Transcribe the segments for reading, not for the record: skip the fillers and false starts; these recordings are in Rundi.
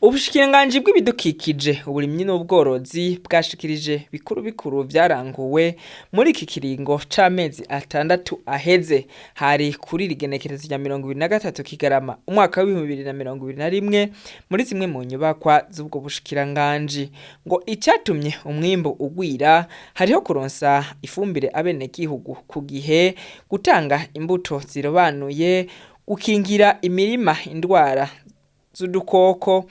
Ubushikiranganji bw'ibidukikije uburimyi n'ubworozi bwashikirije bikuru bikuru vyaranguwe muri iki kiringo c'amezi 6 aheze. Hari kuri rigenekerezo rya 23 Kigarama umwaka wa 2021 muri zimwe mu nyubakwa z'ubwo bushikiranganji. Ngo icatumye umwimbo ugwira hariho kuronsa ifumbire abenegihugu ku gihe, gutanga imbuto zirobanuye, gukingira imirima indwara z'udukoko,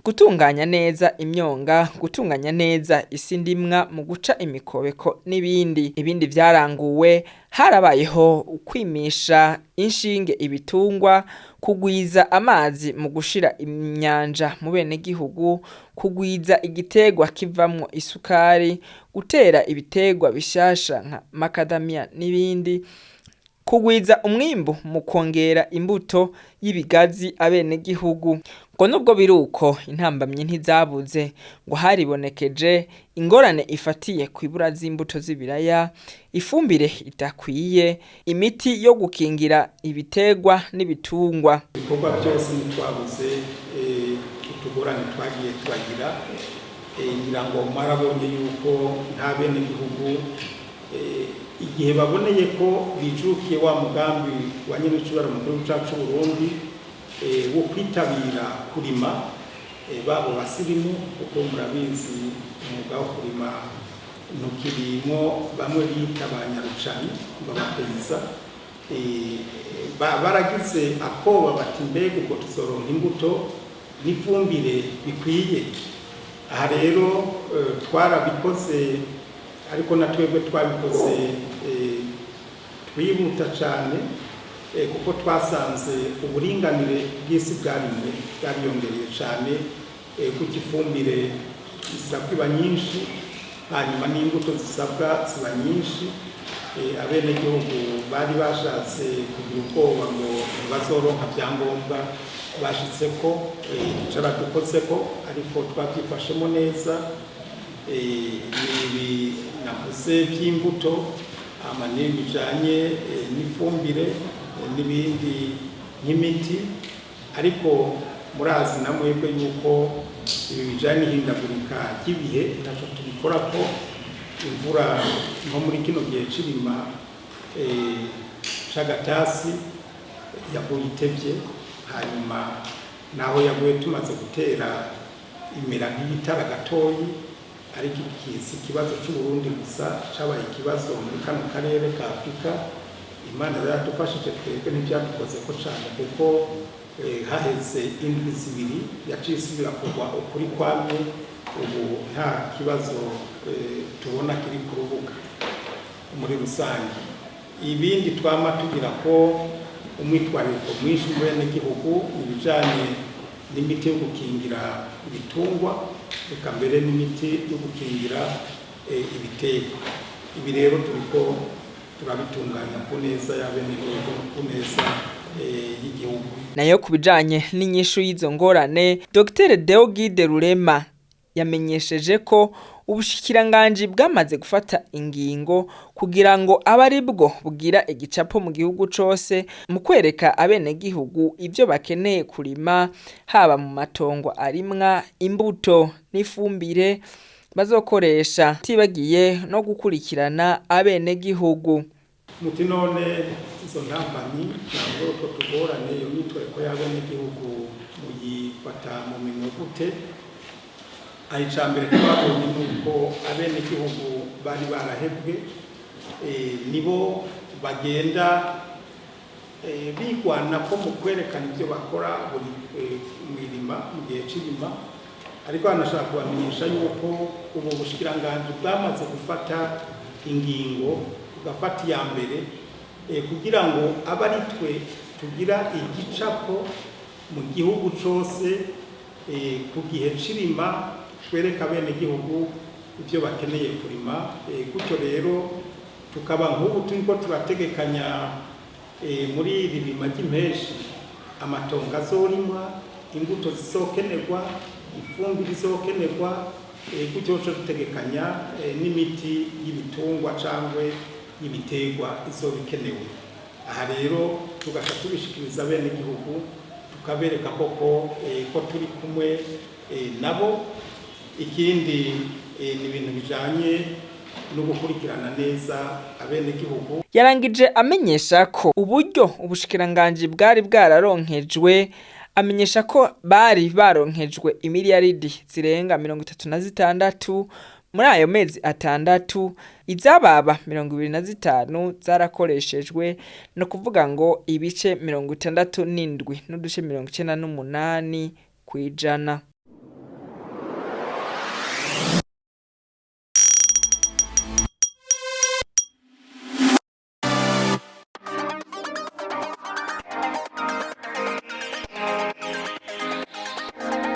gutunganya neza imyonga, gutunganya neza isi ndimwa mu guca imikobeko n'ibindi. Ibindi vyaranguwe harabayeho ukwimisha inshinge ibitungwa, kugwiza amazi mu gushira imyanja mu benegihugu, kugwiza igitegwa kivamwo isukari, gutera ibitegwa bishasha nka macadamia n'ibindi, kugwiza umwimbu mu kongera imbuto y'ibigazi abenegihugu. Ngo nubwo biruko intambamye ntizabuze, ngo haribonekeje ingorane ifatiye kwibura z'imbuto z'ibiraya, ifumbire idakwiye, imiti yo gukingira ibitegwa n'ibitungwa. Ibikorwa byose ntitwabuze utugorane twagiye turagira, ngira ngo mwarabonye yuko nta benegihugu igihe baboneye ko bijukiye wa mugambi wa nyen'icubahiro mu gihugu cacu Burundi wo kwitabira kurima, babo basirimu kuko murabizi umwuga wo kurima ntukirimo bamwe bita abanyarucani babapeza, baragize akoba bati mbega ubwo tuzoronka imbuto n'ifumbire bikwiye. Aha rero twarabikoze, ariko na twebwe twabikoze twihuta cyane kuko twasanze uburinganire bw'isi bwariyongereye cyane, kuko ifumbire isabwa iba nyinshi, hanyuma n'imbuto zisabwa ziba nyinshi. Abenegihugu bari bashatse kugira ubwoba ngo bazoronka byangombwa, bashitseko caradukozeko, ariko twabyifashemo neza. Ibi navuze by'imbuto, amanini bijanye n'ifumbire n'ibindi nk'imiti, ariko murazi namwebwe yuko ibi bijanye n'ihindagurika ry'ibihe ntaco tubikora ko imvura nko muri kino gihe c'irima c'agatasi yaguye itevye, hanyuma naho yaguye tumaze gutera imera nk'igitara gatoyi, ariko iki kibazo c'Uburundi gusa cabaye ikibazo muri kano karere ka Afrika. Imana yaradufashije twebwe ntibyadukoze ko cyane, kuko haheze indwi zibiri yaciye isubira kugwa ukuri kwamye, ubu nta kibazo tubona kiri ku rubuga muri rusange. Ibindi twama tugira ko umwitwariko mwinshi mu benegihugu ibijanye n'imiti yo gukingira ibitungwa, reka mbere n'imiti yo gukingira ibitegwa. Ibi rero turiko turabitunganya ku neza y'abenegihugu, ku neza y'igihugu. Nayo kubijanye n'inyishu y'izo ngorane, Dr. Deogide Rurema yamenyesheje ko ubushikiranganji bwamaze gufata ingingo kugira ngo abari bwo bugira igicapo mu gihugu cose mu kwereka abenegihugu ivyo bakeneye kurima, haba mu matongo arimwa imbuto n'ifumbire bazokoresha, tibagiye no gukurikirana abenegihugu. Muti none izo ntambamyi ntabwo ko tugorane iyo mitwereko y'abenegihugu muyifata mu minwe gute? Icambere twabonye nuko abenegihugu bari barahebwe, nibo bagenda bigwana ko mu kwerekana ivyo bakora buri mwirima mu gihe c'irima, ariko anashaka kubamenyesha yuko ubu bushikiranganji bwamaze gufata ingingo, bugafata iya mbere kugira ngo abari twe tugira igicapo mu gihugu cose ku gihe c'irima, twereka abenegihugu ivyo bakeneye kurima. Gutyo rero tukaba nk'ubu turiko turategekanya muri iri rima ry'impeshi amatongo azorimwa, imbuto zizokenerwa, ifumbire izokenerwa, gutyo cyo dutegekanya n'imiti y'ibitungwa cangwe y'ibiterwa izobikenewe. Aha rero tugasha tubishikiriza abenegihugu tukabereka koko ko turi kumwe nabo. Ikindi ni ibintu bijanye no gukurikirana neza abenegihugu. Yarangije amenyesha ko uburyo ubushikiranganji bwari bwararonkejwe, amenyesha ko bari baronkejwe imiliyaridi zirenga 36 muri ayo mezi atandatu, izababa 25 zarakoreshejwe, no kuvuga ngo ibice 67 n'uduce 98 kw'ijana.